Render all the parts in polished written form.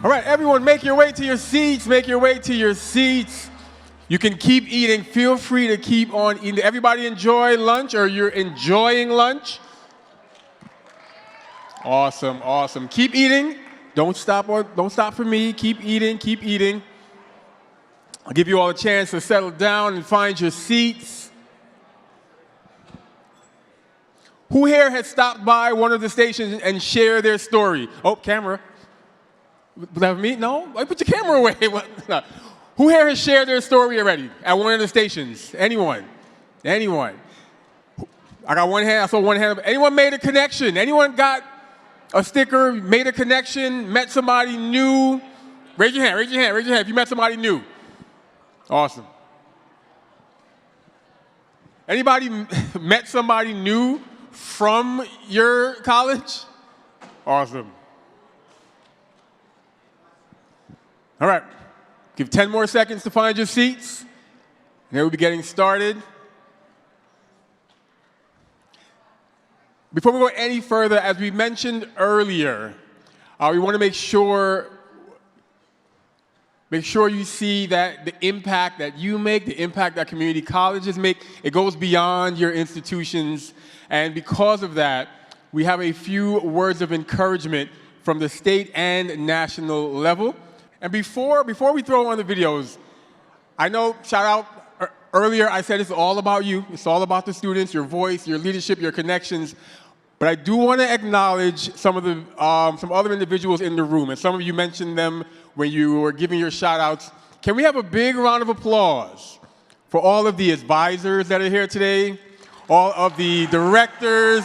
All right, everyone, make your way to your seats. Make your way to your seats. You can keep eating. Feel free to keep on eating. Everybody enjoy lunch, or you're enjoying lunch? Awesome, awesome. Keep eating. Don't stop for me. Keep eating, keep eating. I'll give you all a chance to settle down and find your seats. Who here has stopped by one of the stations and shared their story? Oh, camera. Was that me? No? Put your camera away. Who here has shared their story already at one of the stations? Anyone? Anyone? I got one hand. I saw one hand. Anyone made a connection? Anyone got a sticker, made a connection, met somebody new? Raise your hand, raise your hand, raise your hand if you met somebody new. Awesome. Anybody met somebody new from your college? Awesome. All right. Give 10 more seconds to find your seats, and then we'll be getting started. Before we go any further, as we mentioned earlier, we want to make sure you see that the impact that you make, the impact that community colleges make, it goes beyond your institutions. And because of that, we have a few words of encouragement from the state and national level. And before we throw on the videos, I know, shout out, earlier I said it's all about you. It's all about the students, your voice, your leadership, your connections. But I do want to acknowledge some other individuals in the room, and some of you mentioned them when you were giving your shout-outs. Can we have a big round of applause for all of the advisors that are here today, all of the directors?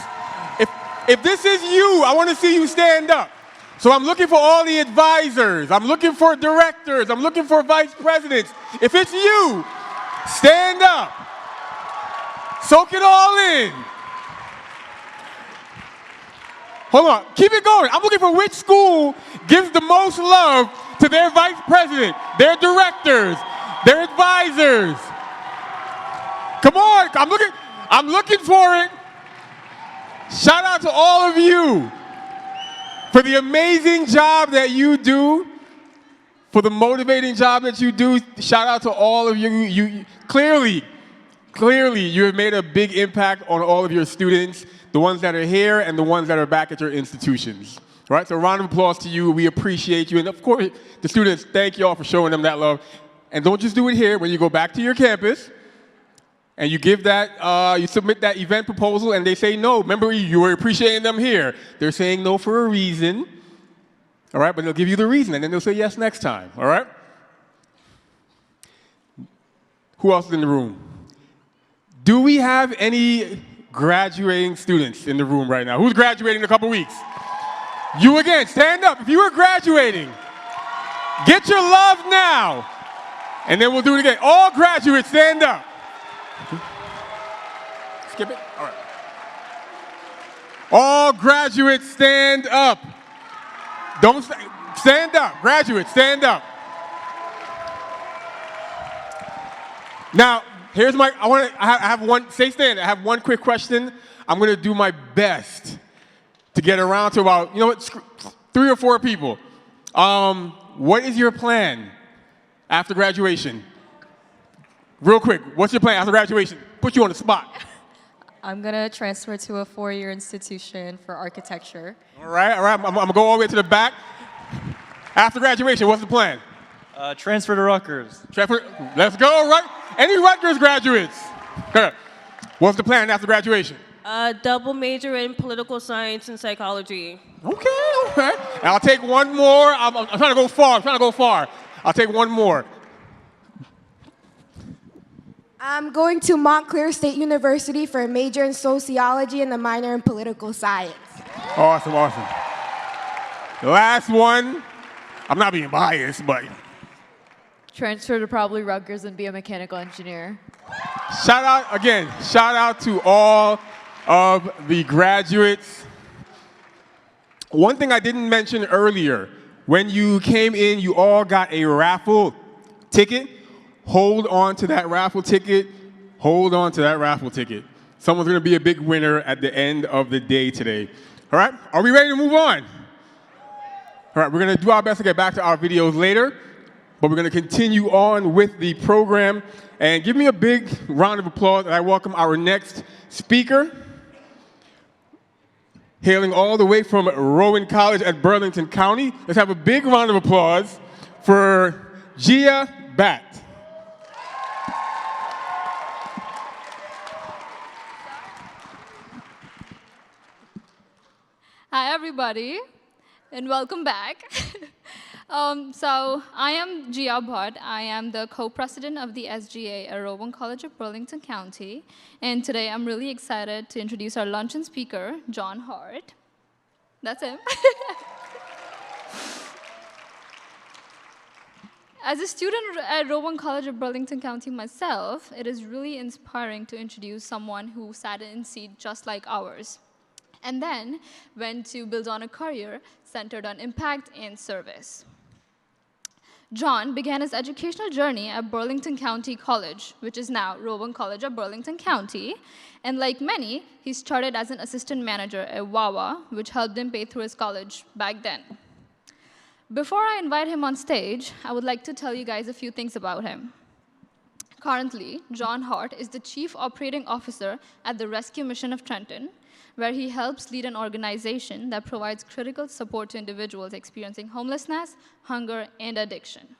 If this is you, I want to see you stand up. So I'm looking for all the advisors. I'm looking for directors. I'm looking for vice presidents. If it's you, stand up. Soak it all in. Hold on, keep it going. I'm looking for which school gives the most love to their vice president, their directors, their advisors. Come on, I'm looking for it. Shout out to all of you for the amazing job that you do, for the motivating job that you do. Shout out to all of you. Clearly, you have made a big impact on all of your students, the ones that are here and the ones that are back at your institutions. All right, so a round of applause to you. We appreciate you. And of course, the students, thank you all for showing them that love. And don't just do it here. When you go back to your campus and you give that, you submit that event proposal and they say no, remember you were appreciating them here. They're saying no for a reason. All right, but they'll give you the reason and then they'll say yes next time. All right? Who else is in the room? Do we have any graduating students in the room right now? Who's graduating in a couple weeks? You again, stand up. If you are graduating, get your love now. And then we'll do it again. All graduates, stand up. Skip it? All right. All graduates, stand up. Don't stand up. Graduates, stand up. Now, here's my, I have one, stay standing. I have one quick question. I'm going to do my best to get around to about, 3 or 4 people. What is your plan after graduation? Real quick, what's your plan after graduation? Put you on the spot. I'm going to transfer to a 4-year institution for architecture. All right. I'm going to go all the way to the back. After graduation, what's the plan? Transfer to Rutgers. Let's go, right? Any Rutgers graduates? What's the plan after graduation? Double major in political science and psychology. Okay. And I'll take one more. I'm trying to go far. I'll take one more. I'm going to Montclair State University for a major in sociology and a minor in political science. Awesome. The last one, I'm not being biased, but... Transfer to probably Rutgers and be a mechanical engineer. Shout out to all of the graduates. One thing I didn't mention earlier, when you came in, you all got a raffle ticket. Hold on to that raffle ticket. Someone's going to be a big winner at the end of the day today. All right? Are we ready to move on? All right, we're going to do our best to get back to our videos later, but we're going to continue on with the program. And give me a big round of applause as I welcome our next speaker. Hailing all the way from Rowan College at Burlington County, let's have a big round of applause for Gia Bat. Hi, everybody, and welcome back. So I am Gia Bhatt. I am the co-president of the SGA at Rowan College of Burlington County. And today I'm really excited to introduce our luncheon speaker, John Hart. That's him. As a student at Rowan College of Burlington County myself, it is really inspiring to introduce someone who sat in a seat just like ours, and then went to build on a career centered on impact and service. John began his educational journey at Burlington County College, which is now Rowan College of Burlington County, and like many, he started as an assistant manager at Wawa, which helped him pay through his college back then. Before I invite him on stage, I would like to tell you guys a few things about him. Currently, John Hart is the Chief Operating Officer at the Rescue Mission of Trenton, where he helps lead an organization that provides critical support to individuals experiencing homelessness, hunger, and addiction.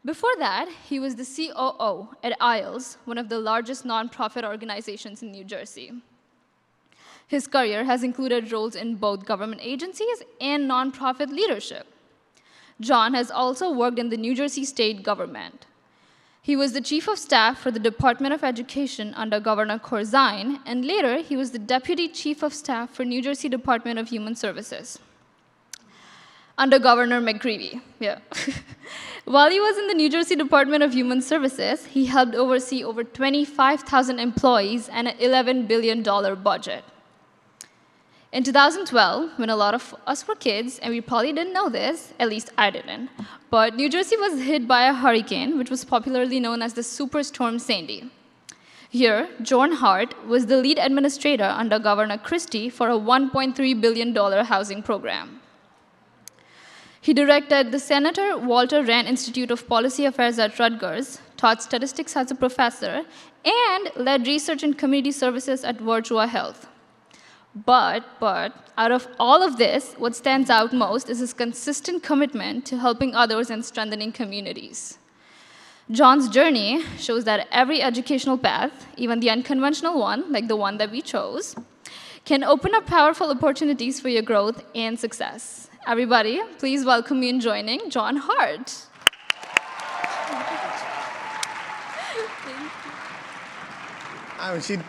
Before that, he was the COO at ISLES, one of the largest nonprofit organizations in New Jersey. His career has included roles in both government agencies and nonprofit leadership. John has also worked in the New Jersey state government. He was the chief of staff for the Department of Education under Governor Corzine, and later he was the deputy chief of staff for New Jersey Department of Human Services under Governor McGreevey. Yeah. While he was in the New Jersey Department of Human Services, he helped oversee over 25,000 employees and an $11 billion budget. In 2012, when a lot of us were kids, and we probably didn't know this, at least I didn't, but New Jersey was hit by a hurricane, which was popularly known as the Superstorm Sandy. Here, John Hart was the lead administrator under Governor Christie for a $1.3 billion housing program. He directed the Senator Walter Rand Institute of Policy Affairs at Rutgers, taught statistics as a professor, and led research in community services at Virtua Health. But out of all of this, what stands out most is his consistent commitment to helping others and strengthening communities. John's journey shows that every educational path, even the unconventional one, like the one that we chose, can open up powerful opportunities for your growth and success. Everybody, please welcome me in joining John Hart. I mean,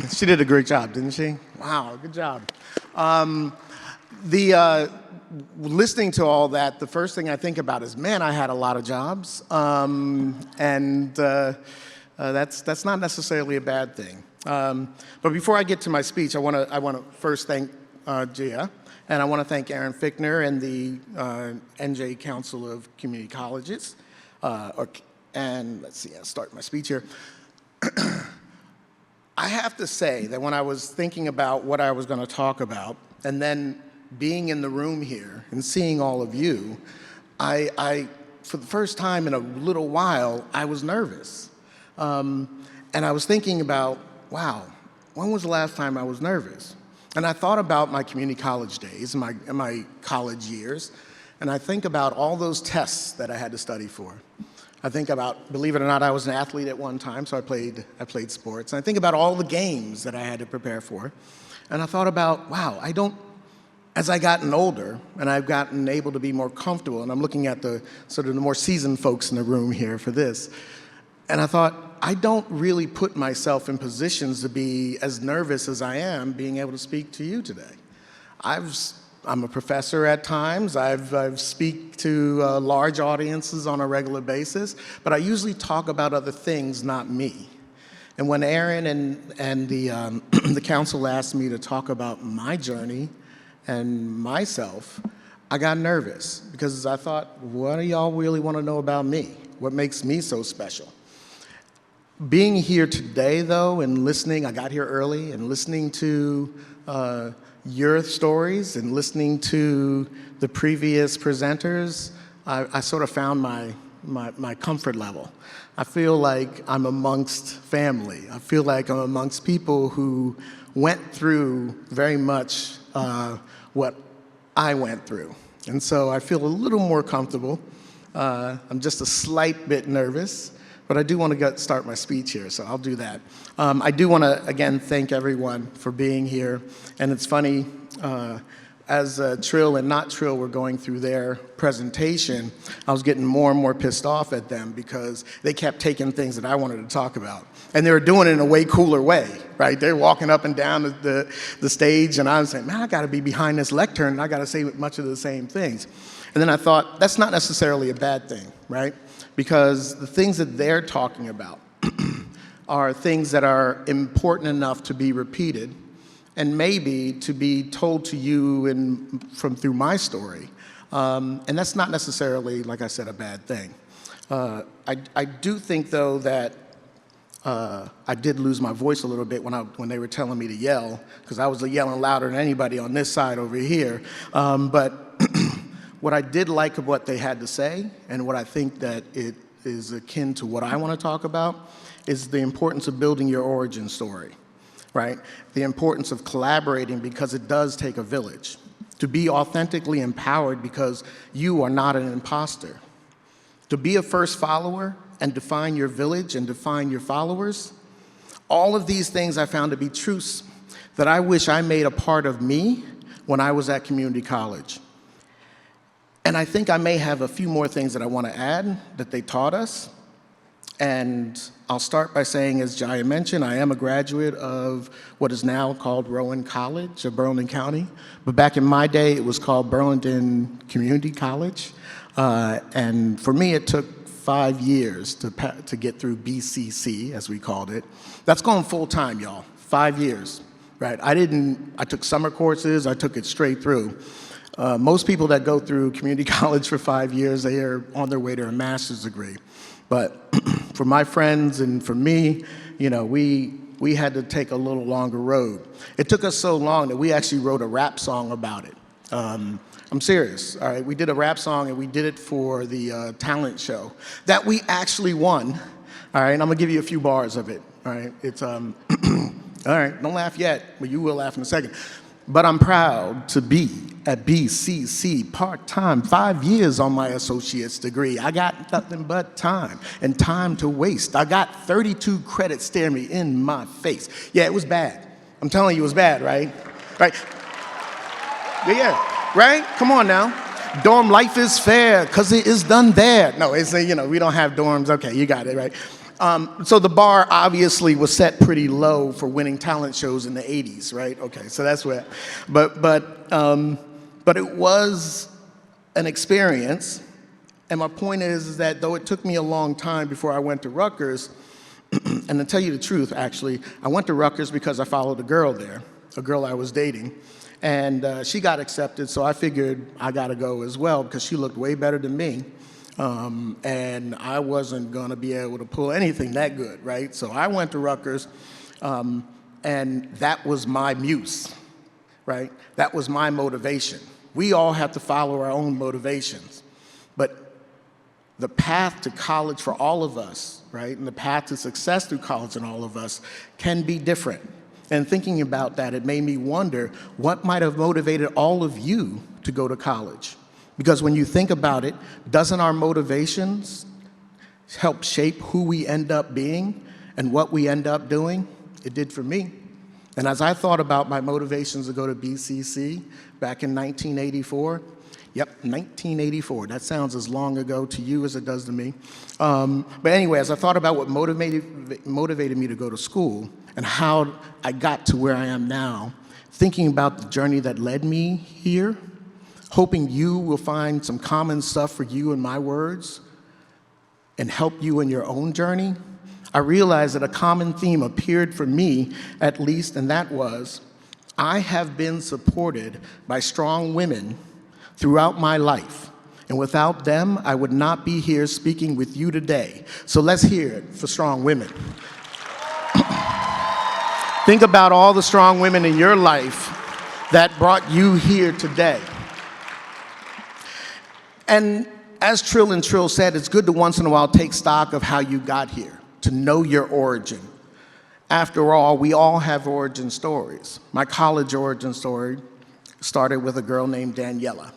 she did a great job, didn't she? Wow, good job. Listening to all that, the first thing I think about is, man, I had a lot of jobs, and that's not necessarily a bad thing. But before I get to my speech, I want to first thank Gia, and I want to thank Aaron Fichtner and the NJ Council of Community Colleges. And let's see, I'll start my speech here. I have to say that when I was thinking about what I was going to talk about, and then being in the room here and seeing all of you, I for the first time in a little while, I was nervous. And I was thinking about, wow, when was the last time I was nervous? And I thought about my community college days, my college years, and I think about all those tests that I had to study for. I think about, believe it or not, I was an athlete at one time, so I played sports. And I think about all the games that I had to prepare for. And I thought about, wow, as I gotten older and I've gotten able to be more comfortable, and I'm looking at the sort of the more seasoned folks in the room here for this, and I thought, I don't really put myself in positions to be as nervous as I am being able to speak to you today. I'm a professor at times. I've speak to large audiences on a regular basis, but I usually talk about other things, not me. And when Aaron and the, the council asked me to talk about my journey and myself, I got nervous because I thought, what do y'all really want to know about me? What makes me so special? Being here today, though, and listening, I got here early, and listening to your stories and listening to the previous presenters, I sort of found my comfort level. I feel like I'm amongst family. I feel like I'm amongst people who went through very much what I went through. And so I feel a little more comfortable. I'm just a slight bit nervous, but I do want to start my speech here, so I'll do that. I do want to, again, thank everyone for being here. And it's funny, as Trill and Not Trill were going through their presentation, I was getting more and more pissed off at them because they kept taking things that I wanted to talk about. And they were doing it in a way cooler way, right? They're walking up and down the stage, and I was saying, man, I got to be behind this lectern, and I got to say much of the same things. And then I thought, that's not necessarily a bad thing, right? Because the things that they're talking about are things that are important enough to be repeated and maybe to be told to you through my story. And that's not necessarily, like I said, a bad thing. I do think, though, that I did lose my voice a little bit when they were telling me to yell, because I was yelling louder than anybody on this side over here. But what I did like of what they had to say, and what I think that it is akin to what I want to talk about, is the importance of building your origin story, right? The importance of collaborating, because it does take a village. To be authentically empowered, because you are not an imposter. To be a first follower and define your village and define your followers. All of these things I found to be truths that I wish I made a part of me when I was at community college. And I think I may have a few more things that I want to add that they taught us. And I'll start by saying, as Jaya mentioned, I am a graduate of what is now called Rowan College of Burlington County. But back in my day, it was called Burlington Community College. And for me, it took 5 years to get through BCC, as we called it. That's going full time, y'all. 5 years, right? I took summer courses, I took it straight through. Most people that go through community college for 5 years, they are on their way to a master's degree. But for my friends and for me, you know, we had to take a little longer road. It took us so long that we actually wrote a rap song about it. I'm serious, all right? We did a rap song, and we did it for the talent show that we actually won, all right? And I'm gonna give you a few bars of it, all right? It's, all right, don't laugh yet, but you will laugh in a second. But I'm proud to be at BCC part-time, 5 years on my associate's degree. I got nothing but time and time to waste. I got 32 credits staring me in my face. Yeah, it was bad. I'm telling you, it was bad, right? Right? Yeah, right? Come on now. Dorm life is fair, because it is done there. No, it's, you know, we don't have dorms. Okay, you got it, right? So the bar obviously was set pretty low for winning talent shows in the 80s, right? Okay, so that's where, but it was an experience. And my point is that though it took me a long time before I went to Rutgers, and to tell you the truth, actually, I went to Rutgers because I followed a girl there, a girl I was dating. And she got accepted, so I figured I gotta go as well, because she looked way better than me. And I wasn't gonna be able to pull anything that good, right? So I went to Rutgers, and that was my muse, right? That was my motivation. We all have to follow our own motivations. But the path to college for all of us, right, and the path to success through college in all of us can be different. And thinking about that, it made me wonder what might have motivated all of you to go to college. Because when you think about it, doesn't our motivations help shape who we end up being and what we end up doing? It did for me. And as I thought about my motivations to go to BCC back in 1984, yep, 1984, that sounds as long ago to you as it does to me. But anyway, as I thought about what motivated me to go to school and how I got to where I am now, thinking about the journey that led me here, hoping you will find some common stuff for you in my words and help you in your own journey, I realized that a common theme appeared for me, at least, and that was, I have been supported by strong women throughout my life. And without them, I would not be here speaking with you today. So let's hear it for strong women. Think about all the strong women in your life that brought you here today. And as Trill and Trill said, it's good to once in a while take stock of how you got here, to know your origin. After all, we all have origin stories. My college origin story started with a girl named Daniela,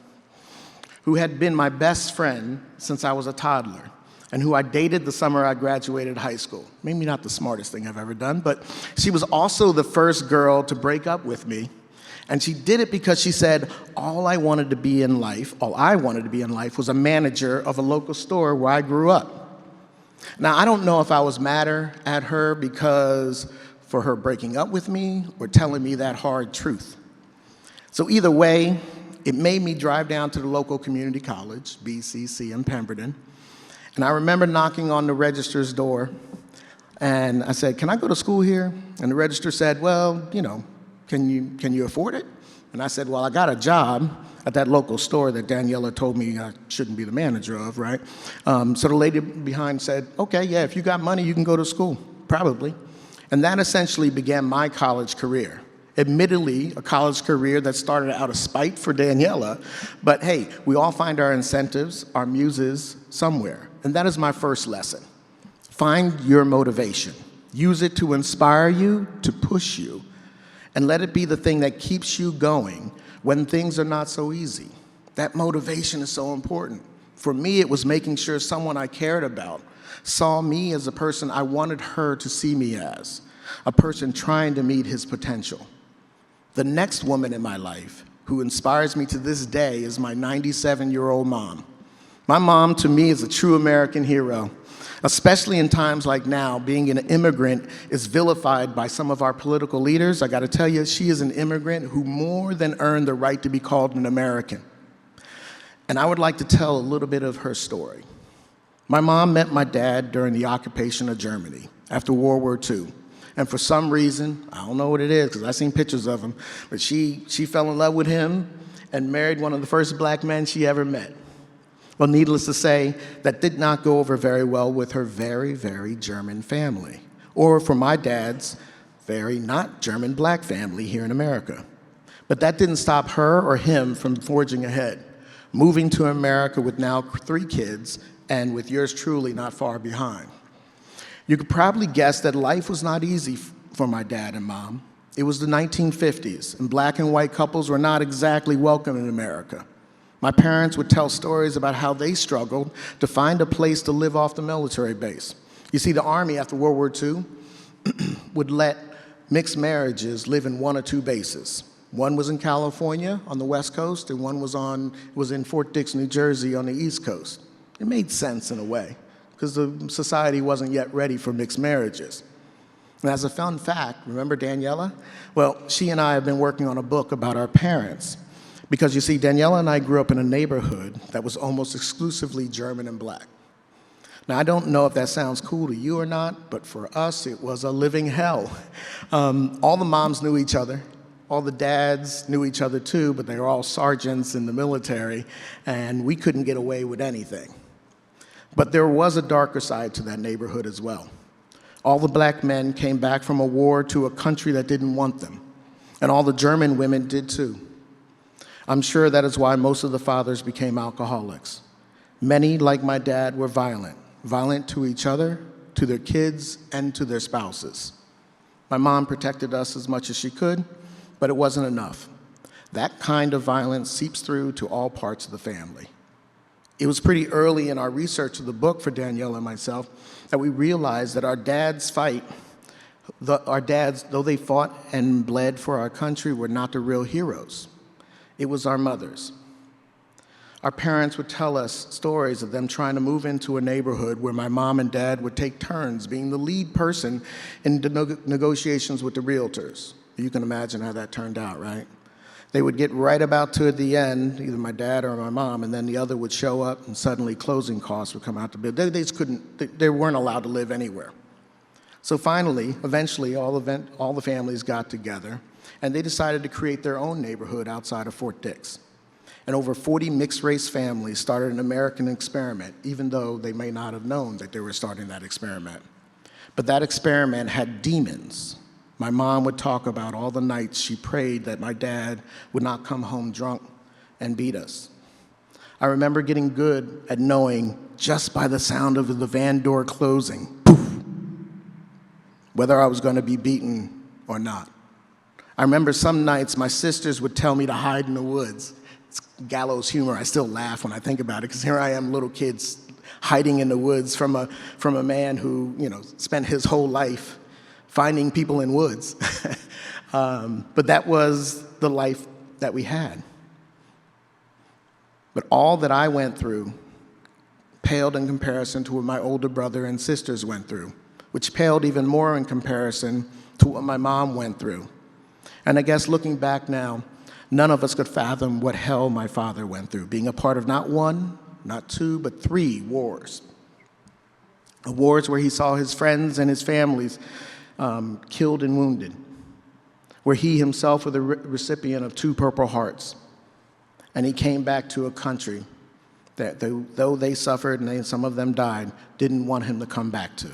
who had been my best friend since I was a toddler, and who I dated the summer I graduated high school. Maybe not the smartest thing I've ever done, but she was also the first girl to break up with me. And she did it because she said, all I wanted to be in life was a manager of a local store where I grew up. Now, I don't know if I was madder at her because for her breaking up with me or telling me that hard truth. So either way, it made me drive down to the local community college, BCC in Pemberton. And I remember knocking on the registrar's door, and I said, can I go to school here? And the registrar said, well, you know, can you afford it? And I said, well, I got a job at that local store that Daniela told me I shouldn't be the manager of, right? So the lady behind said, okay, yeah, if you got money, you can go to school, probably. And that essentially began my college career. Admittedly, a college career that started out of spite for Daniela, but hey, we all find our incentives, our muses somewhere. And that is my first lesson. Find your motivation. Use it to inspire you, to push you, and let it be the thing that keeps you going when things are not so easy. That motivation is so important. For me, it was making sure someone I cared about saw me as a person I wanted her to see me as, a person trying to meet his potential. The next woman in my life who inspires me to this day is my 97-year-old mom. My mom, to me, is a true American hero. Especially in times like now, being an immigrant is vilified by some of our political leaders. I gotta tell you, she is an immigrant who more than earned the right to be called an American. And I would like to tell a little bit of her story. My mom met my dad during the occupation of Germany after World War II. And for some reason, I don't know what it is because I've seen pictures of him, but she fell in love with him and married one of the first black men she ever met. Well, needless to say, that did not go over very well with her very, very German family, or for my dad's very not German black family here in America. But that didn't stop her or him from forging ahead, moving to America with now 3 kids, and with yours truly not far behind. You could probably guess that life was not easy for my dad and mom. It was the 1950s, and black and white couples were not exactly welcome in America. My parents would tell stories about how they struggled to find a place to live off the military base. You see, the Army after World War II would let mixed marriages live in 1 or 2 bases. One was in California on the West Coast, and one was in Fort Dix, New Jersey on the East Coast. It made sense in a way, because the society wasn't yet ready for mixed marriages. And as a fun fact, remember Daniela? Well, she and I have been working on a book about our parents. Because you see, Daniela and I grew up in a neighborhood that was almost exclusively German and black. Now, I don't know if that sounds cool to you or not, but for us, it was a living hell. All the moms knew each other. All the dads knew each other too, but they were all sergeants in the military, and we couldn't get away with anything. But there was a darker side to that neighborhood as well. All the black men came back from a war to a country that didn't want them, and all the German women did too. I'm sure that is why most of the fathers became alcoholics. Many, like my dad, were violent to each other, to their kids, and to their spouses. My mom protected us as much as she could, but it wasn't enough. That kind of violence seeps through to all parts of the family. It was pretty early in our research of the book for Danielle and myself that we realized that our dads, though they fought and bled for our country, were not the real heroes. It was our mothers. Our parents would tell us stories of them trying to move into a neighborhood where my mom and dad would take turns being the lead person in the negotiations with the realtors. You can imagine how that turned out, right? They would get right about to the end, either my dad or my mom, and then the other would show up and suddenly closing costs would come out the bill. They just couldn't, they weren't allowed to live anywhere. So finally, eventually, all the families got together and they decided to create their own neighborhood outside of Fort Dix. And over 40 mixed-race families started an American experiment, even though they may not have known that they were starting that experiment. But that experiment had demons, My mom would talk about all the nights she prayed that my dad would not come home drunk and beat us. I remember getting good at knowing just by the sound of the van door closing, poof, whether I was going to be beaten or not. I remember some nights my sisters would tell me to hide in the woods. It's gallows humor. I still laugh when I think about it, because here I am, little kids hiding in the woods from a man who, spent his whole life finding people in woods. But that was the life that we had. But all that I went through paled in comparison to what my older brother and sisters went through, which paled even more in comparison to what my mom went through. And I guess looking back now, none of us could fathom what hell my father went through, being a part of not one, not two, but 3 wars. Wars where he saw his friends and his families killed and wounded, where he himself was the recipient of 2 Purple Hearts. And he came back to a country that, though they suffered and some of them died, didn't want him to come back to.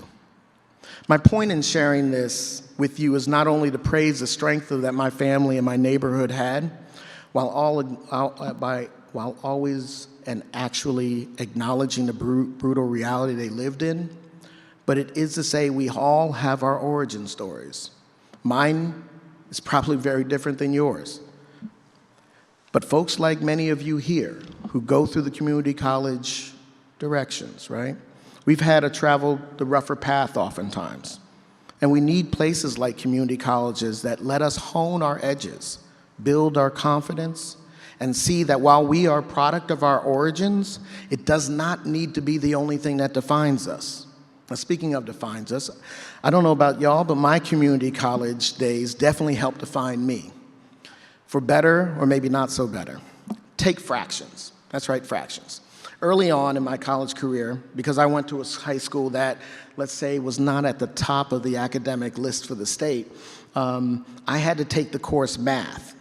My point in sharing this with you is not only to praise the strength that my family and my neighborhood had, while always and actually acknowledging the brutal reality they lived in, but it is to say we all have our origin stories. Mine is probably very different than yours. But folks like many of you here who go through the community college directions, right? We've had to travel the rougher path oftentimes. And we need places like community colleges that let us hone our edges, build our confidence, and see that while we are a product of our origins, it does not need to be the only thing that defines us. Now, speaking of defines us, I don't know about y'all, but my community college days definitely helped define me. For better or maybe not so better. Take fractions. That's right, fractions. Early on in my college career, because I went to a high school that, let's say, was not at the top of the academic list for the state, I had to take the course math.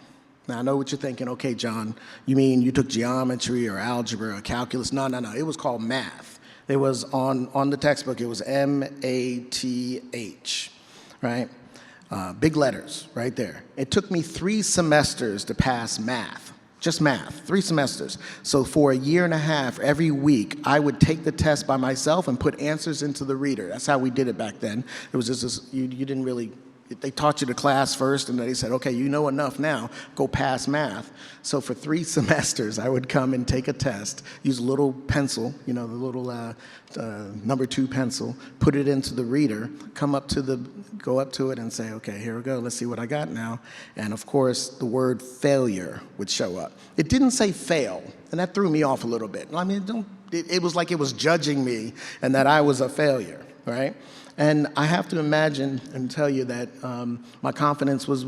Now, I know what you're thinking. Okay, John, you mean you took geometry or algebra or calculus? No. It was called math. It was on the textbook. It was M-A-T-H, right? Big letters right there. It took me 3 semesters to pass math, just math, 3 semesters. So for a year and a half, every week, I would take the test by myself and put answers into the reader. That's how we did it back then. It was just this, you didn't really, they taught you the class first, and then they said, okay, you know enough now, go pass math. So for 3 semesters, I would come and take a test, use a little pencil, the little number 2 pencil, put it into the reader, go up to it and say, okay, here we go, let's see what I got now. And of course, the word failure would show up. It didn't say fail, and that threw me off a little bit. I mean, it was like it was judging me and that I was a failure, right? And I have to imagine and tell you that my confidence was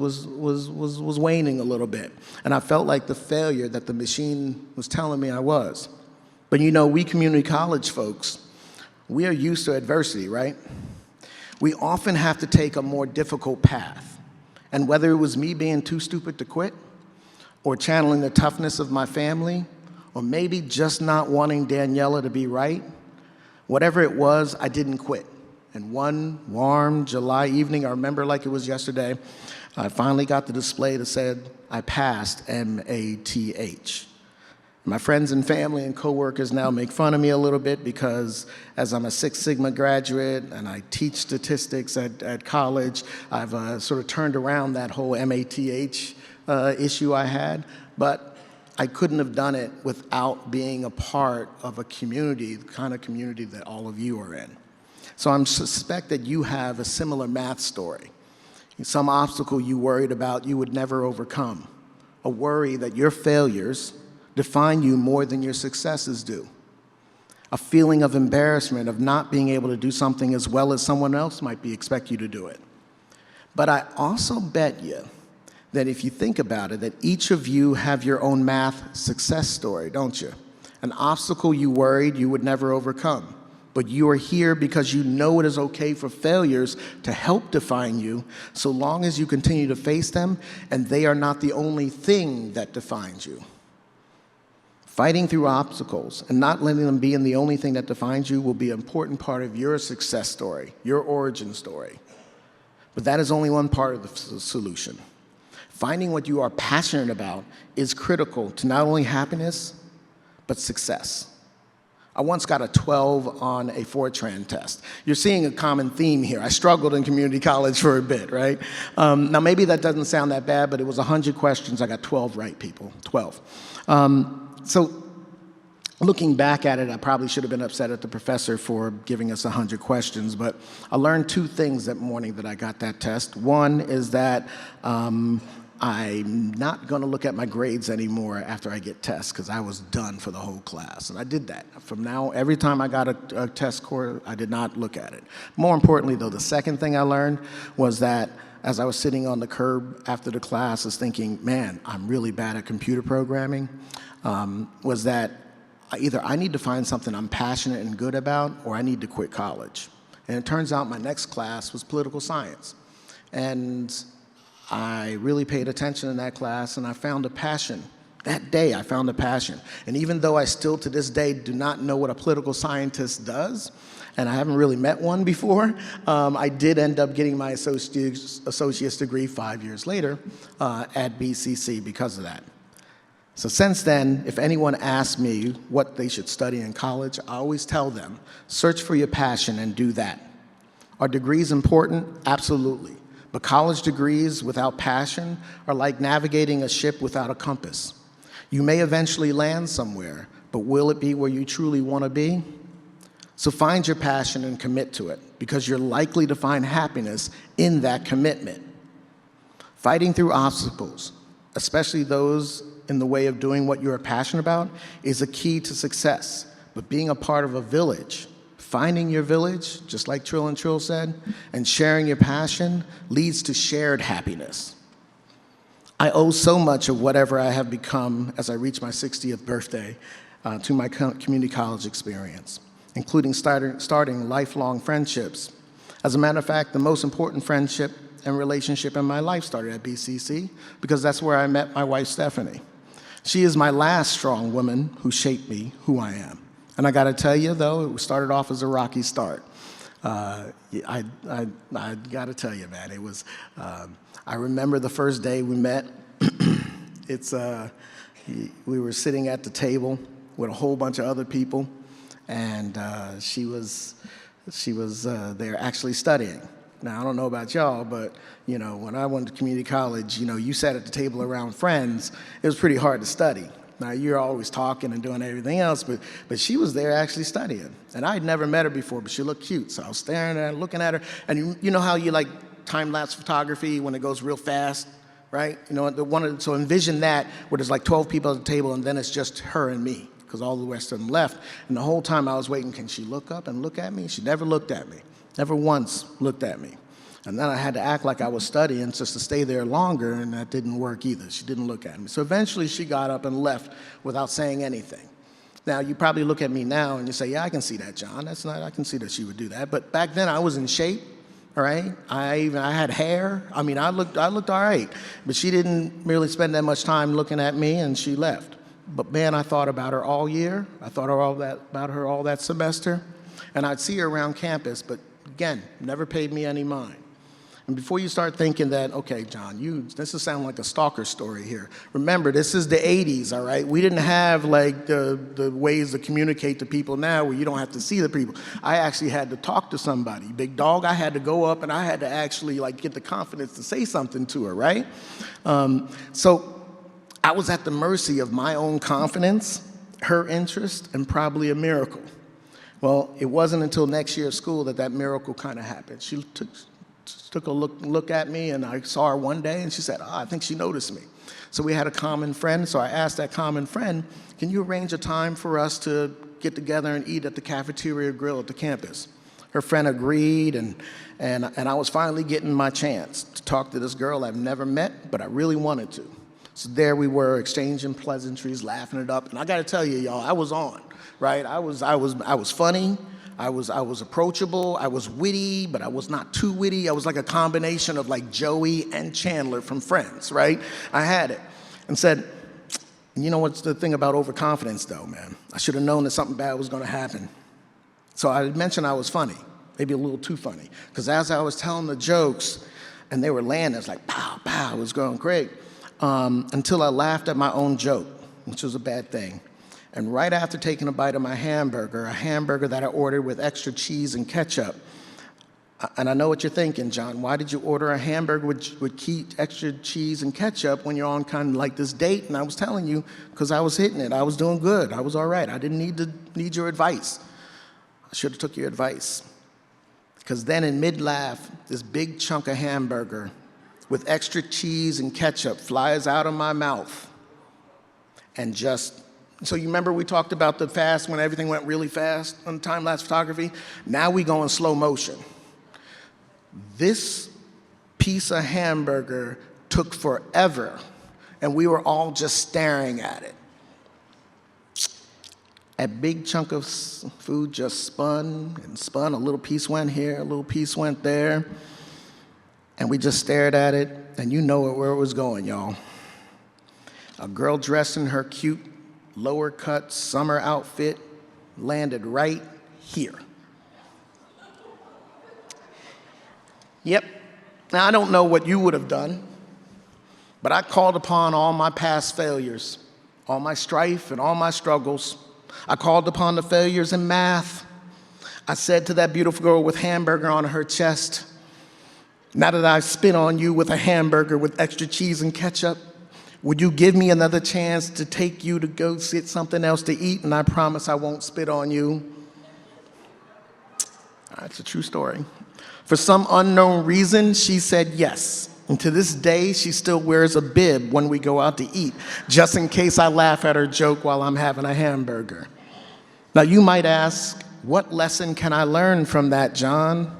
waning a little bit. And I felt like the failure that the machine was telling me I was. But we community college folks, we are used to adversity, right? We often have to take a more difficult path. And whether it was me being too stupid to quit, or channeling the toughness of my family, or maybe just not wanting Daniela to be right, whatever it was, I didn't quit. And one warm July evening, I remember like it was yesterday, I finally got the display that said I passed M-A-T-H. My friends and family and coworkers now make fun of me a little bit because as I'm a Six Sigma graduate and I teach statistics at college, I've sort of turned around that whole M-A-T-H issue I had, but I couldn't have done it without being a part of a community, the kind of community that all of you are in. So I suspect that you have a similar math story. Some obstacle you worried about you would never overcome. A worry that your failures define you more than your successes do. A feeling of embarrassment of not being able to do something as well as someone else might expect you to do it. But I also bet you that if you think about it, that each of you have your own math success story, don't you? An obstacle you worried you would never overcome. But you are here because you know it is okay for failures to help define you so long as you continue to face them and they are not the only thing that defines you. Fighting through obstacles and not letting them be the only thing that defines you will be an important part of your success story, your origin story. But that is only one part of the solution. Finding what you are passionate about is critical to not only happiness, but success. I once got a 12 on a Fortran test. You're seeing a common theme here. I struggled in community college for a bit, right? Now, maybe that doesn't sound that bad, but it was 100 questions. I got 12 right, people, 12. So looking back at it, I probably should have been upset at the professor for giving us 100 questions, but I learned two things that morning that I got that test. One is that I'm not going to look at my grades anymore after I get tests because I was done for the whole class. And I did that. From now, every time I got a test score, I did not look at it. More importantly, though, the second thing I learned was that as I was sitting on the curb after the class, I was thinking, man, I'm really bad at computer programming, was that either I need to find something I'm passionate and good about, or I need to quit college. And it turns out my next class was political science. And I really paid attention in that class, and I found a passion. That day, I found a passion. And even though I still, to this day, do not know what a political scientist does, and I haven't really met one before, I did end up getting my associate's degree 5 years later at BCC because of that. So since then, if anyone asks me what they should study in college, I always tell them, search for your passion and do that. Are degrees important? Absolutely. But college degrees without passion are like navigating a ship without a compass. You may eventually land somewhere, but will it be where you truly want to be? So find your passion and commit to it, because you're likely to find happiness in that commitment. Fighting through obstacles, especially those in the way of doing what you're passionate about, is a key to success. But being a part of a village, finding your village, just like Trill and Trill said, and sharing your passion leads to shared happiness. I owe so much of whatever I have become as I reach my 60th birthday to my community college experience, including starting lifelong friendships. As a matter of fact, the most important friendship and relationship in my life started at BCC, because that's where I met my wife, Stephanie. She is my last strong woman who shaped me who I am. And I got to tell you, though, it started off as a rocky start. I got to tell you, man, it was, I remember the first day we met. We were sitting at the table with a whole bunch of other people, and she was there actually studying. Now, I don't know about y'all, but, you know, when I went to community college, you know, you sat at the table around friends, it was pretty hard to study. Now, you're always talking and doing everything else, but she was there actually studying. And I had never met her before, but she looked cute. So I was staring at her, looking at her. And you know how you like time-lapse photography when it goes real fast, right? You know, so envision that where there's like 12 people at the table, and then it's just her and me, because all the rest of them left. And the whole time I was waiting, can she look up and look at me? She never looked at me, never once looked at me. And then I had to act like I was studying just to stay there longer, and that didn't work either. She didn't look at me. So eventually she got up and left without saying anything. Now, you probably look at me now and you say, yeah, I can see that, John. I can see that she would do that. But back then I was in shape, all right? I had hair. I mean, I looked all right. But she didn't really spend that much time looking at me, and she left. But man, I thought about her all year. I thought about her all that semester. And I'd see her around campus, but again, never paid me any mind. And before you start thinking that, okay, John, this is sounding like a stalker story here. Remember, this is the 80s, all right? We didn't have like the ways to communicate to people now where you don't have to see the people. I actually had to talk to somebody. Big dog, I had to go up and I had to actually like get the confidence to say something to her, right? So I was at the mercy of my own confidence, her interest, and probably a miracle. Well, it wasn't until next year of school that miracle kind of happened. She took a look at me, and I saw her one day, and she said, I think she noticed me. So we had a common friend, so I asked that common friend, can you arrange a time for us to get together and eat at the cafeteria grill at the campus? Her friend agreed, and I was finally getting my chance to talk to this girl I've never met, but I really wanted to. So there we were, exchanging pleasantries, laughing it up, and I gotta tell you, y'all, I was on, right? I was funny. I was approachable, I was witty, but I was not too witty. I was like a combination of like Joey and Chandler from Friends, right? I had it. And said, you know what's the thing about overconfidence though, man? I should have known that something bad was gonna happen. So I mentioned I was funny, maybe a little too funny, because as I was telling the jokes, and they were landing. It's like, pow, pow, it was going great. Until I laughed at my own joke, which was a bad thing. And right after taking a bite of my hamburger, a hamburger that I ordered with extra cheese and ketchup, and I know what you're thinking, John, why did you order a hamburger with extra cheese and ketchup when you're on kind of like this date? And I was telling you, because I was hitting it, I was doing good, I was all right. I didn't need your advice. I should have took your advice. Because then in mid-laugh, this big chunk of hamburger with extra cheese and ketchup flies out of my mouth. And so you remember we talked about the fast when everything went really fast on time-lapse photography? Now we go in slow motion. This piece of hamburger took forever, and we were all just staring at it. A big chunk of food just spun and spun. A little piece went here, a little piece went there. And we just stared at it, and you know where it was going, y'all. A girl dressed in her cute lower cut summer outfit landed right here. Yep. Now, I don't know what you would have done, but I called upon all my past failures, all my strife and all my struggles. I called upon the failures in math. I said to that beautiful girl with hamburger on her chest, now that I've spit on you with a hamburger with extra cheese and ketchup, would you give me another chance to take you to go get something else to eat? And I promise I won't spit on you. It's a true story. For some unknown reason, she said yes. And to this day, she still wears a bib when we go out to eat, just in case I laugh at her joke while I'm having a hamburger. Now, you might ask, what lesson can I learn from that, John?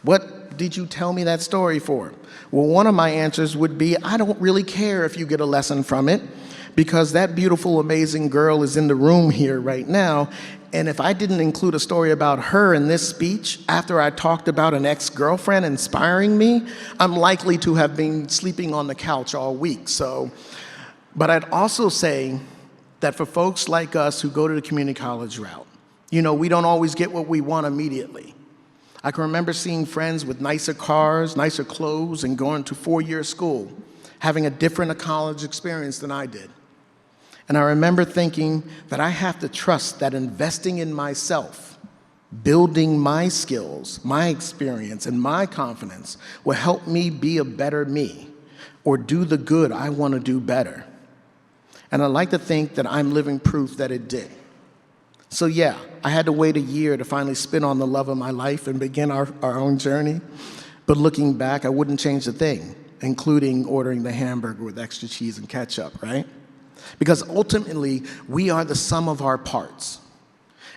What did you tell me that story for? Well, one of my answers would be, I don't really care if you get a lesson from it, because that beautiful, amazing girl is in the room here right now. And if I didn't include a story about her in this speech, after I talked about an ex-girlfriend inspiring me, I'm likely to have been sleeping on the couch all week. But I'd also say that for folks like us who go to the community college route, we don't always get what we want immediately. I can remember seeing friends with nicer cars, nicer clothes, and going to four-year school, having a different college experience than I did. And I remember thinking that I have to trust that investing in myself, building my skills, my experience, and my confidence will help me be a better me, or do the good I want to do better. And I like to think that I'm living proof that it did. So yeah, I had to wait a year to finally spit on the love of my life and begin our own journey. But looking back, I wouldn't change a thing, including ordering the hamburger with extra cheese and ketchup, right? Because ultimately, we are the sum of our parts.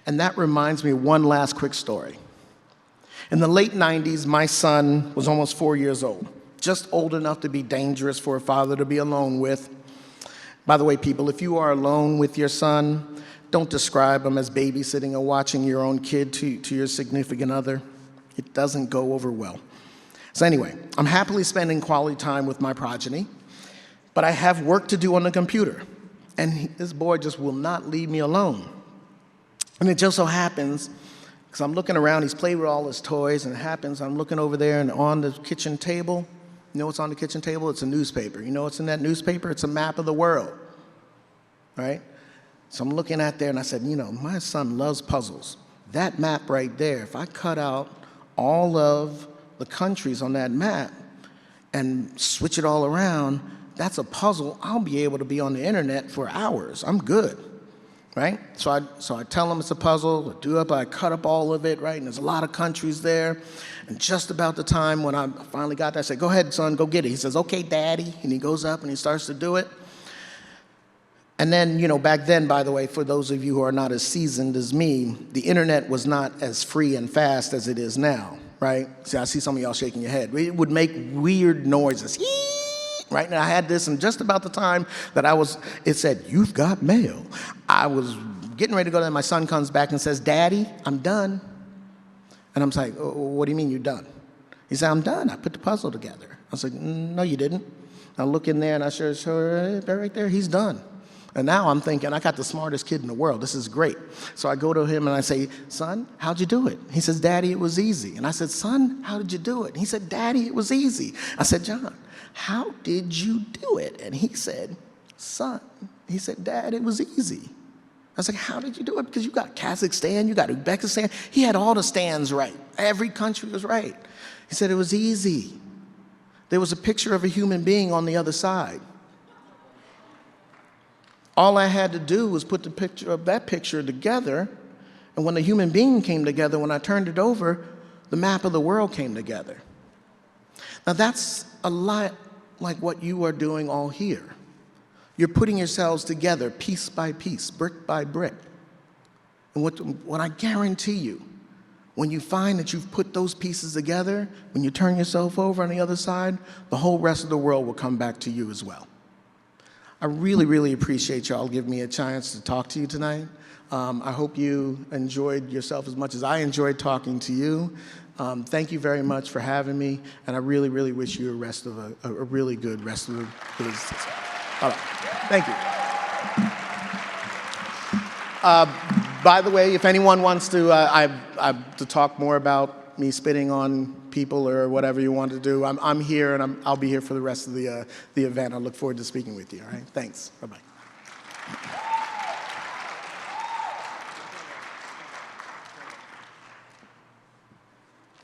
And that reminds me of one last quick story. In the late 90s, my son was almost 4 years old, just old enough to be dangerous for a father to be alone with. By the way, people, if you are alone with your son, don't describe him as babysitting or watching your own kid to your significant other. It doesn't go over well. So anyway, I'm happily spending quality time with my progeny, but I have work to do on the computer. And this boy just will not leave me alone. And it just so happens, because I'm looking around, he's played with all his toys, and it happens, I'm looking over there and on the kitchen table, you know what's on the kitchen table? It's a newspaper. You know what's in that newspaper? It's a map of the world, right? So I'm looking at there and I said, my son loves puzzles. That map right there, if I cut out all of the countries on that map and switch it all around, that's a puzzle. I'll be able to be on the internet for hours. I'm good, right? So I tell him it's a puzzle. I cut up all of it, right? And there's a lot of countries there. And just about the time when I finally got there, I said, go ahead, son, go get it. He says, okay, Daddy. And he goes up and he starts to do it. And then, back then, by the way, for those of you who are not as seasoned as me, the internet was not as free and fast as it is now, right? See, I see some of y'all shaking your head. It would make weird noises. Right? And I had this, and just about the time that it said, you've got mail. I was getting ready to go there, and my son comes back and says, Daddy, I'm done. And I'm like, oh, what do you mean you're done? He said, I'm done. I put the puzzle together. I was like, no, you didn't. I look in there, and I show right there, he's done. And now I'm thinking, I got the smartest kid in the world. This is great. So I go to him and I say, son, how'd you do it? He says, Daddy, it was easy. And I said, son, how did you do it? And he said, Daddy, it was easy. I said, John, how did you do it? And he said, son, he said, Dad, it was easy. I was like, how did you do it? Because you got Kazakhstan, you got Uzbekistan. He had all the stands right. Every country was right. He said, it was easy. There was a picture of a human being on the other side. All I had to do was put the picture of that picture together, and when the human being came together, when I turned it over, the map of the world came together. Now that's a lot like what you are doing all here. You're putting yourselves together piece by piece, brick by brick. And what I guarantee you, when you find that you've put those pieces together, when you turn yourself over on the other side, the whole rest of the world will come back to you as well. I really, really appreciate y'all giving me a chance to talk to you tonight. I hope you enjoyed yourself as much as I enjoyed talking to you. Thank you very much for having me, and I really, really wish you a really good rest of the business. All right, thank you. By the way, if anyone wants to talk more about me spitting on people or whatever you want to do, I'm here, and I'll be here for the rest of the event. I look forward to speaking with you. All right, thanks. Bye-bye.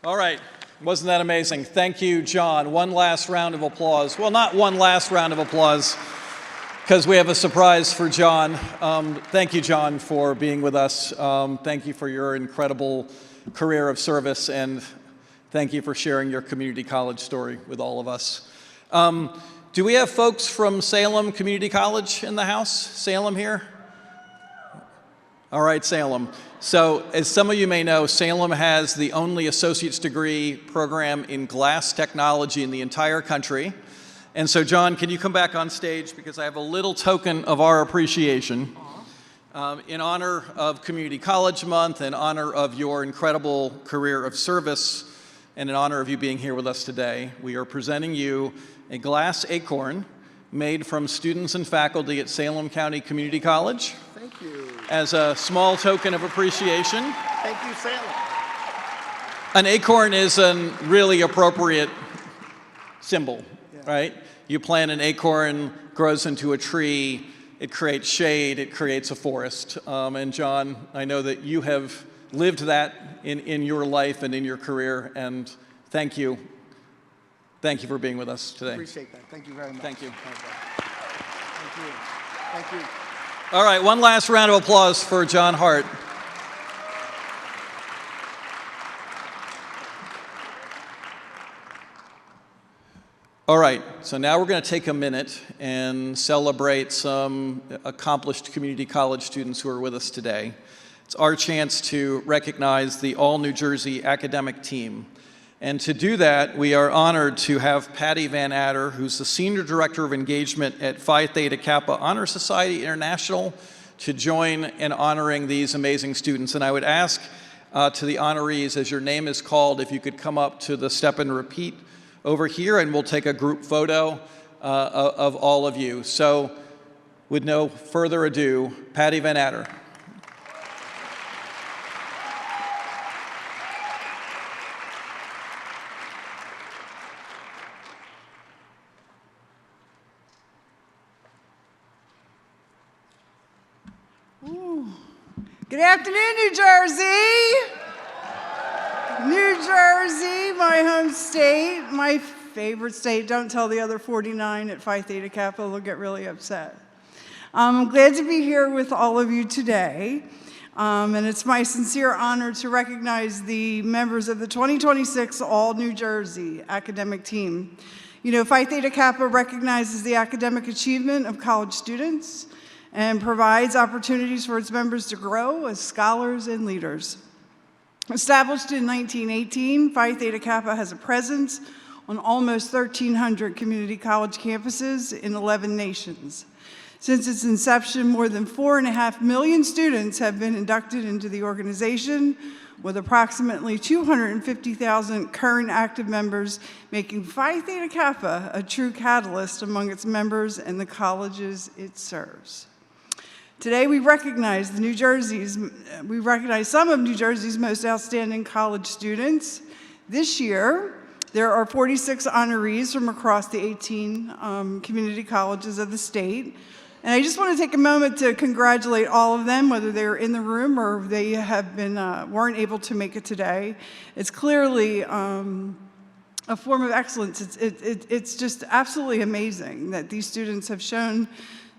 All right, wasn't that amazing? Thank you, John. One last round of applause. Well, not one last round of applause, because we have a surprise for John. Thank you, John, for being with us. Thank you for your incredible career of service, and thank you for sharing your community college story with all of us. Do we have folks from Salem Community College in the house? Salem here? All right, Salem. So as some of you may know, Salem has the only associate's degree program in glass technology in the entire country. And so, John, can you come back on stage, because I have a little token of our appreciation. In honor of Community College Month, in honor of your incredible career of service, and in honor of you being here with us today, we are presenting you a glass acorn made from students and faculty at Salem County Community College. Thank you. As a small token of appreciation. Thank you, Salem. An acorn is a really appropriate symbol, right? You plant an acorn, grows into a tree, it creates shade, it creates a forest. And John, I know that you have lived that in your life and in your career, and thank you. Thank you for being with us today. Appreciate that. Thank you very much. Thank you. Thank you. Thank you. All right, one last round of applause for John Hart. All right, so now we're going to take a minute and celebrate some accomplished community college students who are with us today. It's our chance to recognize the All New Jersey academic team. And to do that, we are honored to have Patty Van Adder, who's the Senior Director of Engagement at Phi Theta Kappa Honor Society International, to join in honoring these amazing students. And I would ask to the honorees, as your name is called, if you could come up to the step and repeat over here, and we'll take a group photo of all of you. So with no further ado, Patty Van Adder. Good afternoon, New Jersey. New Jersey, my home state, my favorite state. Don't tell the other 49 at Phi Theta Kappa, they'll get really upset. I'm glad to be here with all of you today. And it's my sincere honor to recognize the members of the 2026 All New Jersey academic team. You know, Phi Theta Kappa recognizes the academic achievement of college students and provides opportunities for its members to grow as scholars and leaders. Established in 1918, Phi Theta Kappa has a presence on almost 1,300 community college campuses in 11 nations. Since its inception, more than 4.5 million students have been inducted into the organization, with approximately 250,000 current active members, making Phi Theta Kappa a true catalyst among its members and the colleges it serves. Today we recognize some of New Jersey's most outstanding college students. This year, there are 46 honorees from across the 18 community colleges of the state. And I just want to take a moment to congratulate all of them, whether they're in the room or they have been weren't able to make it today. It's clearly a form of excellence. It's just absolutely amazing that these students have shown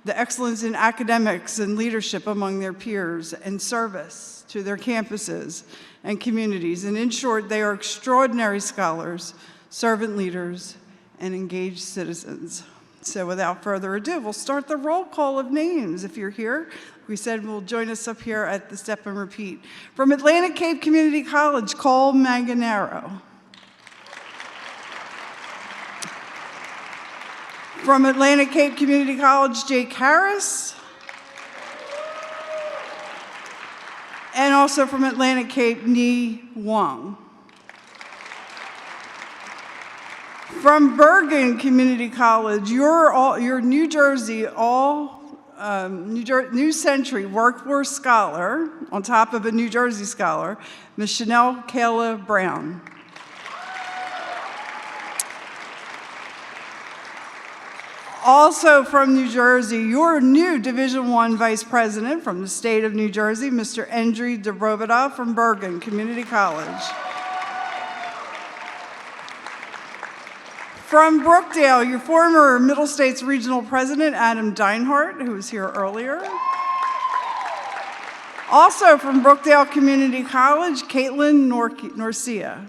the excellence in academics and leadership among their peers and service to their campuses and communities. And in short, they are extraordinary scholars, servant leaders, and engaged citizens. So without further ado, we'll start the roll call of names. If you're here, we said will join us up here at the Step and Repeat. From Atlantic Cape Community College, Cole Manganaro. From Atlantic Cape Community College, Jake Harris. And also from Atlantic Cape, Ni Wong. From Bergen Community College, your New Jersey New Century Workforce Scholar, on top of a New Jersey Scholar, Ms. Chanel Kayla Brown. Also from New Jersey, your new Division I Vice President from the state of New Jersey, Mr. Andriy Dobrovoda from Bergen Community College. From Brookdale, your former Middle States Regional President, Adam Deinhardt, who was here earlier. Also from Brookdale Community College, Caitlin Norcia.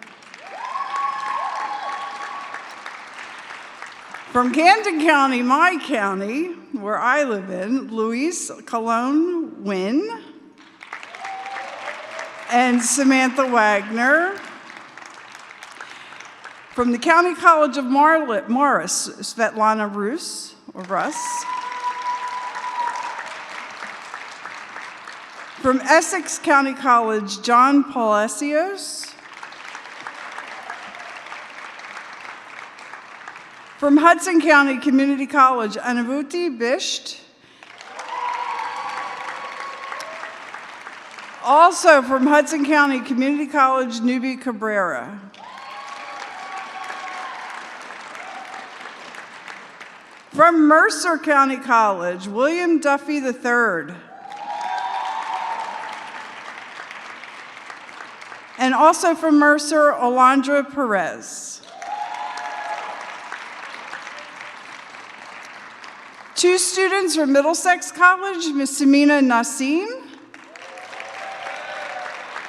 From Camden County, my county, where I live in, Luis Colon Wynn and Samantha Wagner. From the County College of Morris, Svetlana Russ. From Essex County College, John Palacios. From Hudson County Community College, Anavuti Bisht. Also from Hudson County Community College, Nubi Cabrera. From Mercer County College, William Duffy III. And also from Mercer, Olandra Perez. Two students from Middlesex College, Ms. Samina Nassim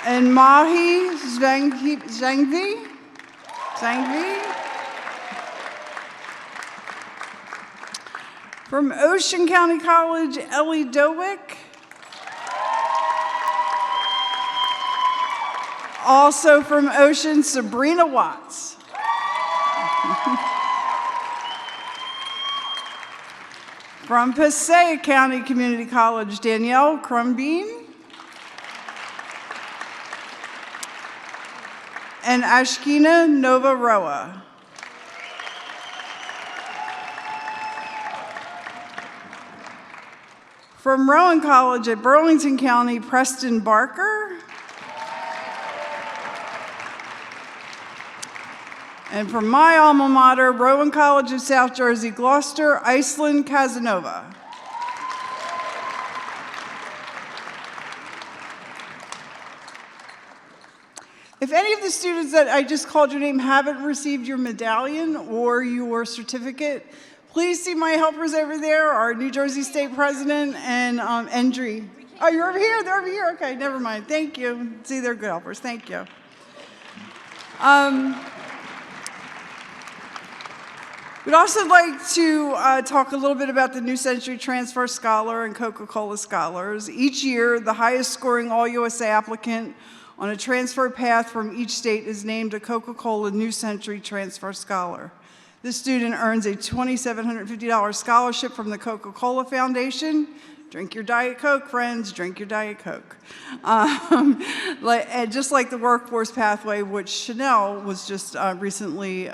and Mahi Zhangvi. From Ocean County College, Ellie Dowick. Also from Ocean, Sabrina Watts. From Passaic County Community College, Danielle Crumbeen. And Ashkina Novaroa. From Rowan College at Burlington County, Preston Barker. And from my alma mater, Rowan College of South Jersey, Gloucester, Iceland Casanova. If any of the students that I just called your name haven't received your medallion or your certificate, please see my helpers over there, our New Jersey State President and Andriy. Oh, you're over here? They're over here? Okay, never mind. Thank you. See, they're good helpers. Thank you. We'd also like to talk a little bit about the New Century Transfer Scholar and Coca-Cola Scholars. Each year, the highest scoring All-USA applicant on a transfer path from each state is named a Coca-Cola New Century Transfer Scholar. This student earns a $2,750 scholarship from the Coca-Cola Foundation Drink your Diet Coke, friends, drink your Diet Coke. And just like the workforce pathway, which Chanel was just recently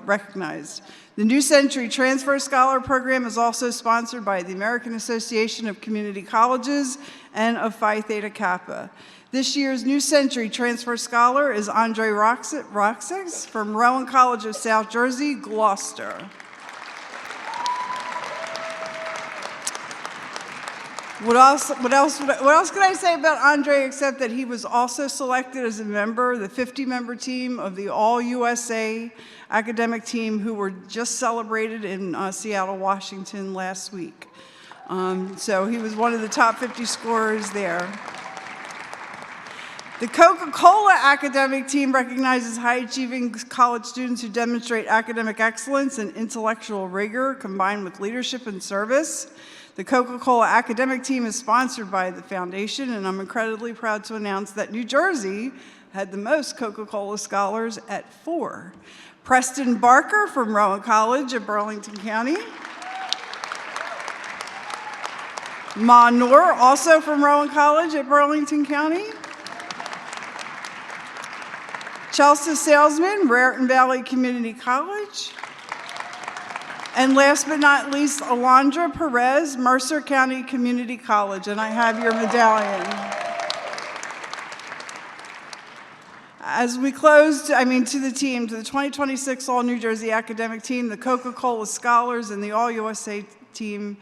recognized. The New Century Transfer Scholar Program is also sponsored by the American Association of Community Colleges and of Phi Theta Kappa. This year's New Century Transfer Scholar is Andre Roxas from Rowan College of South Jersey, Gloucester. What else can I say about Andre except that he was also selected as a member, the 50-member team of the All-USA academic team who were just celebrated in Seattle, Washington last week. So he was one of the top 50 scorers there. The Coca-Cola academic team recognizes high-achieving college students who demonstrate academic excellence and intellectual rigor combined with leadership and service. The Coca-Cola academic team is sponsored by the foundation, and I'm incredibly proud to announce that New Jersey had the most Coca-Cola scholars at 4. Preston Barker from Rowan College of Burlington County. Ma Noor, also from Rowan College at Burlington County. Chelsea Salesman, Raritan Valley Community College. And last but not least, Alondra Perez, Mercer County Community College, and I have your medallion. As we close, to the 2026 All New Jersey Academic Team, the Coca-Cola Scholars, and the All-USA Team,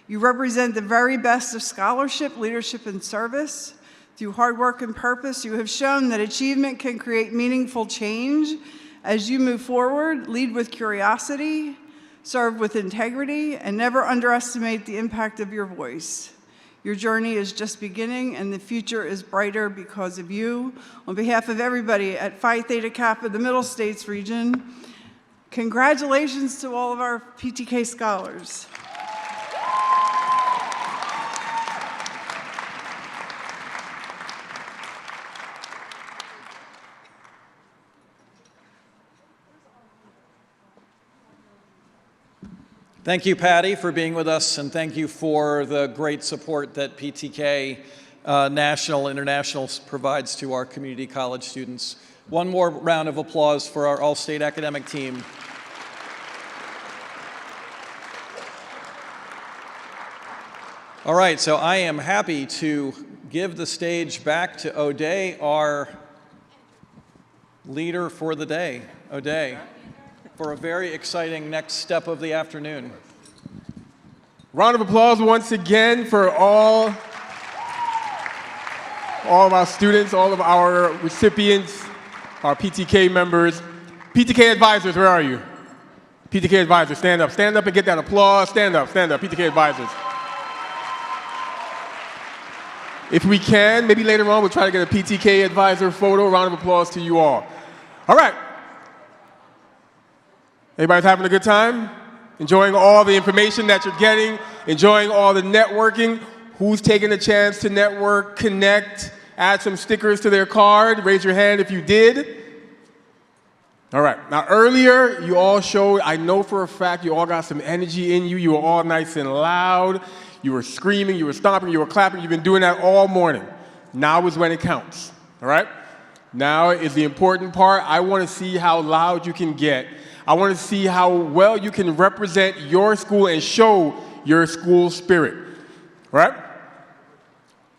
you represent the very best of scholarship, leadership, and service. Through hard work and purpose, you have shown that achievement can create meaningful change. As you move forward, lead with curiosity, serve with integrity, and never underestimate the impact of your voice. Your journey is just beginning, and the future is brighter because of you. On behalf of everybody at Phi Theta Kappa, the Middle States region, congratulations to all of our PTK scholars. Thank you, Patty, for being with us, and thank you for the great support that PTK National International provides to our community college students. One more round of applause for our All-State Academic Team. All right, so I am happy to give the stage back to O'Day, our leader for the day. O'Day, for a very exciting next step of the afternoon. Round of applause once again for all of our students, all of our recipients, our PTK members. PTK advisors, where are you? PTK advisors, stand up. Stand up and get that applause. Stand up, PTK advisors. If we can, maybe later on we'll try to get a PTK advisor photo. Round of applause to you all. All right. Everybody's having a good time? Enjoying all the information that you're getting? Enjoying all the networking? Who's taking a chance to network, connect, add some stickers to their card? Raise your hand if you did. All right. Now, earlier, you all showed, I know for a fact, you all got some energy in you. You were all nice and loud. You were screaming, you were stomping, you were clapping. You've been doing that all morning. Now is when it counts. All right? Now is the important part. I want to see how loud you can get. I want to see how well you can represent your school and show your school spirit, right?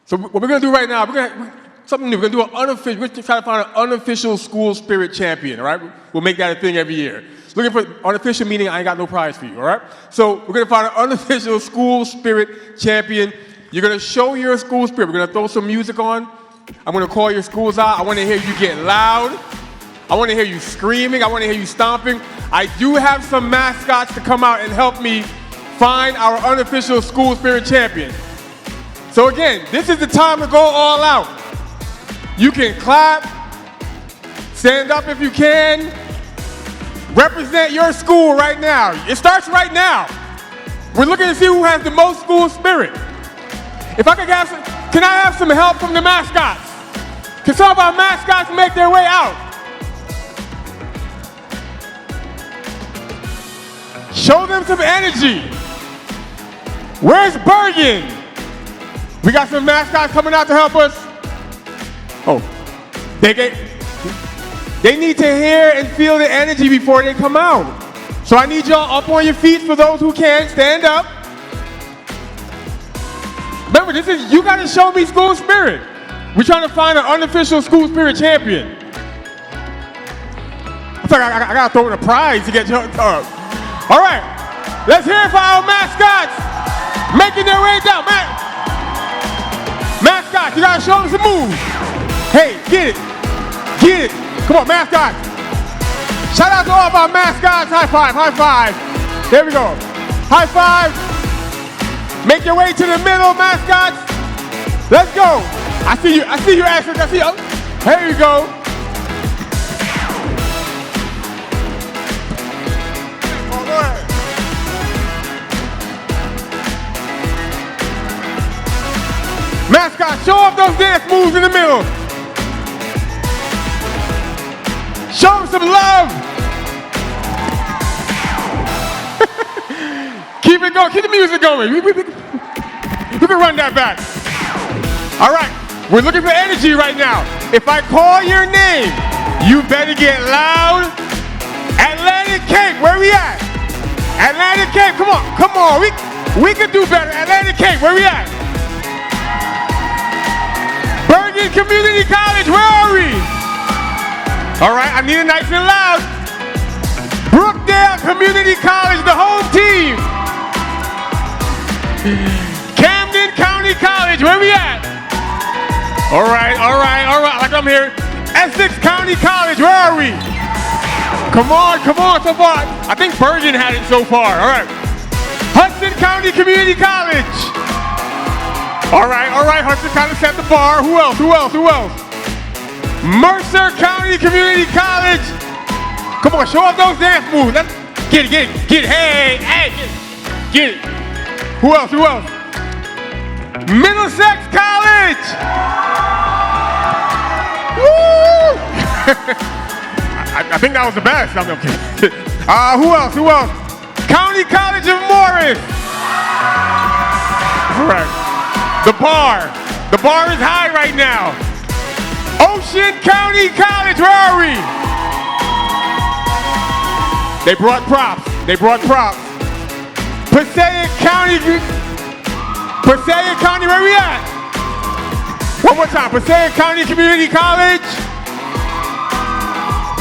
So what we're going to do right now, we're going to something new. We're going to do an unofficial, we're trying to find an unofficial school spirit champion, all right? We'll make that a thing every year. Looking for unofficial meaning, I ain't got no prize for you, all right? So we're going to find an unofficial school spirit champion. You're going to show your school spirit. We're going to throw some music on. I'm going to call your schools out. I want to hear you get loud. I want to hear you screaming. I want to hear you stomping. I do have some mascots to come out and help me find our unofficial school spirit champion. So again, this is the time to go all out. You can clap, stand up if you can, represent your school right now. It starts right now. We're looking to see who has the most school spirit. If I could have some, can I have some help from the mascots? Can some of our mascots make their way out? Show them some energy. Where's Bergen? We got some mascots coming out to help us. Oh, they need to hear and feel the energy before they come out. So I need y'all up on your feet. For those who can't, stand up. Remember, you gotta show me school spirit. We're trying to find an unofficial school spirit champion. I feel like I gotta throw in a prize to get you up. All right, let's hear it for our mascots making their way down. Mascots, you gotta show them some moves. Hey, get it. Come on, mascots. Shout out to all of our mascots. High five. There we go. High five. Make your way to the middle, mascots. Let's go. I see you, Ashley. I see you. Here you go. Mascot, show off those dance moves in the middle. Show them some love. Keep it going. Keep the music going. We can run that back. All right. We're looking for energy right now. If I call your name, you better get loud. Atlantic Cape, where we at? Atlantic Cape, come on. We can do better. Atlantic Cape, where we at? Brookdale Community College, where are we? All right, I need it nice and loud. Brookdale Community College, the home team. Camden County College, where we at? All right, like I'm here. Essex County College, where are we? Come on, so far. I think Bergen had it so far, all right. Hudson County Community College. All right, Hudson County set the bar. Who else? Mercer County Community College. Come on, show off those dance moves. Let's get it. Hey, get it. Who else? Middlesex College. Woo! I think that was the best. I'm okay. Who else? County College of Morris. All right. The bar is high right now. Ocean County College, where are we? They brought props. Passaic County, where we at? One more time, Passaic County Community College.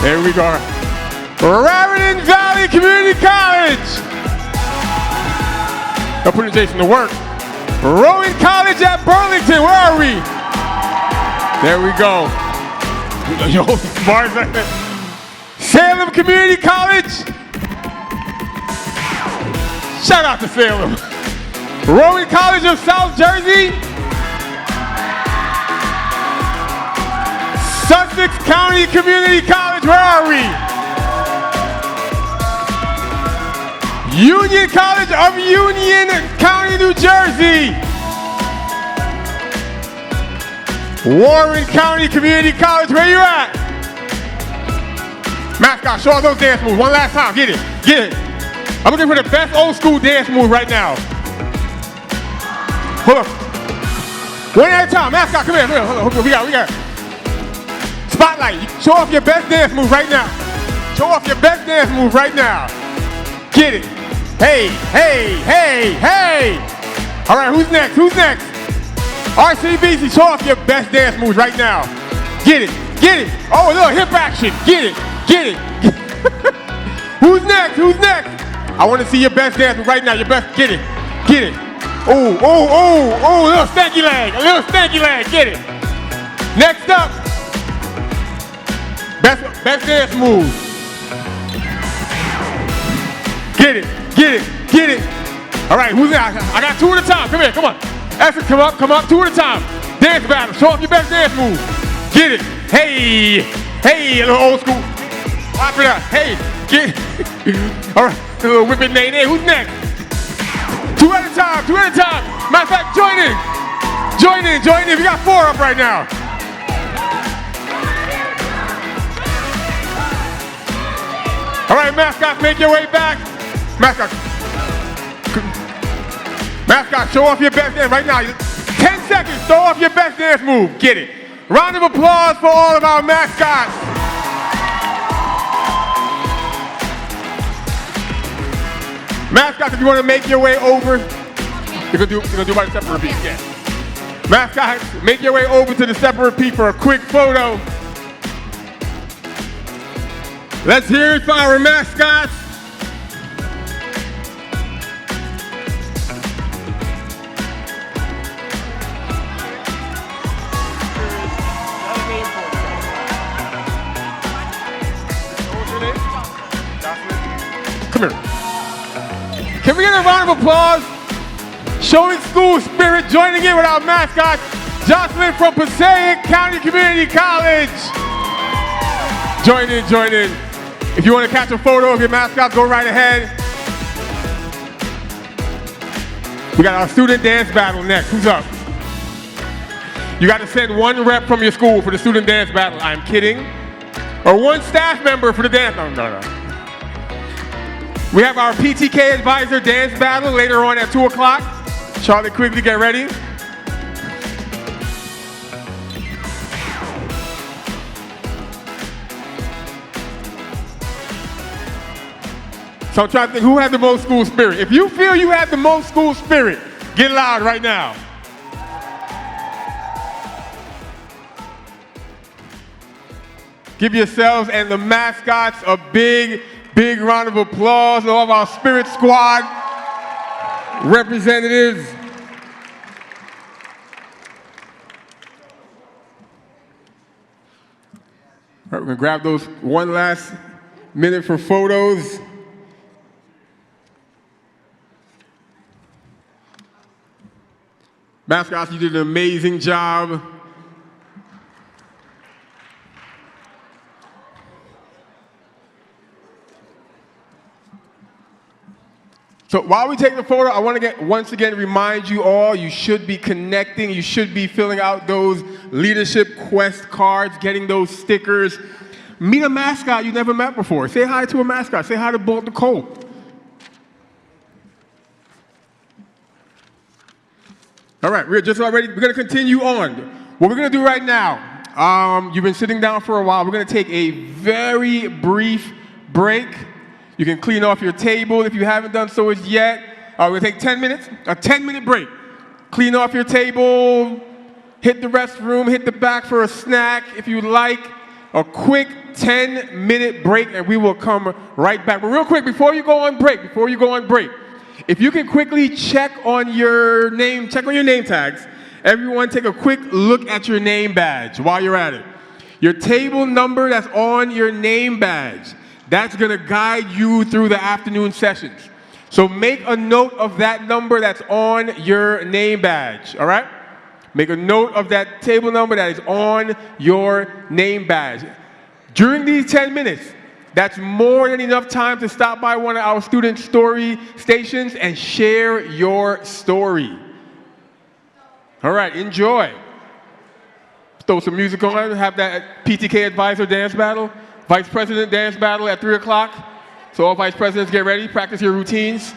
There we go. Raritan Valley Community College. Don't put Jason to work. Rowan College at Burlington, where are we? There we go. Bars like that. Salem Community College. Shout out to Salem. Rowan College of South Jersey. Sussex County Community College, where are we? Union College of Union County, New Jersey. Warren County Community College, where you at? Mascot, show all those dance moves one last time. Get it. I'm looking for the best old school dance move right now. Hold on. One at a time. Mascot, come here. Hold on. We got. Spotlight. Show off your best dance move right now. Get it. Hey. All right, who's next? RCBC, show off your best dance moves right now. Get it. Oh, a little hip action. Get it. Who's next? I want to see your best dance move right now. Your best. Get it. Oh, a little stanky leg. Get it. Next up. Best dance move. Get it. All right, who's that? I got two at a time. Come here, come on. Essence, come up, two at a time. Dance battle, show off your best dance move. Get it. Hey, a little old school. Pop it up. Hey, get it. All right, a little whipping nay. Who's next? Two at a time. Matter of fact, join in. We got 4 up right now. All right, mascots, make your way back. Mascot, show off your best dance right now. 10 seconds, throw off your best dance move. Get it. Round of applause for all of our mascots. Mascots, if you want to make your way over, you're going to do by the step and repeat. Yeah. Mascots, make your way over to the step and repeat for a quick photo. Let's hear it for our mascots. Come here. Can we get a round of applause? Showing school spirit, joining in with our mascot, Jocelyn from Passaic County Community College. Join in, join in. If you want to catch a photo of your mascot, go right ahead. We got our student dance battle next. Who's up? You got to send one rep from your school for the student dance battle. I'm kidding. Or one staff member for the dance. No. We have our PTK advisor dance battle later on at 2 o'clock. Charlie, quickly get ready. So I'm trying to think, who had the most school spirit? If you feel you had the most school spirit, get loud right now. Give yourselves and the mascots a big round of applause. All of our spirit squad representatives. All right, we're gonna grab those one last minute for photos. Mascots, you did an amazing job. So while we take the photo, I want to once again remind you all, you should be connecting, you should be filling out those leadership quest cards, getting those stickers. Meet a mascot you never met before. Say hi to a mascot. Say hi to Bolt the Colt. All right, we're just already, we're going to continue on. What we're going to do right now, you've been sitting down for a while. We're going to take a very brief break. You can clean off your table if you haven't done so as yet. We're going to take 10 minutes, a 10-minute break. Clean off your table, hit the restroom, hit the back for a snack if you like. A quick 10-minute break, and we will come right back. But real quick, before you go on break, if you can quickly check on your name tags. Everyone take a quick look at your name badge while you're at it. Your table number that's on your name badge, that's gonna guide you through the afternoon sessions. So make a note of that number that's on your name badge, all right? Make a note of that table number that is on your name badge. During these 10 minutes, that's more than enough time to stop by one of our student story stations and share your story. All right, enjoy. Throw some music on, have that PTK advisor dance battle, vice president dance battle at 3 o'clock. So all vice presidents get ready, practice your routines.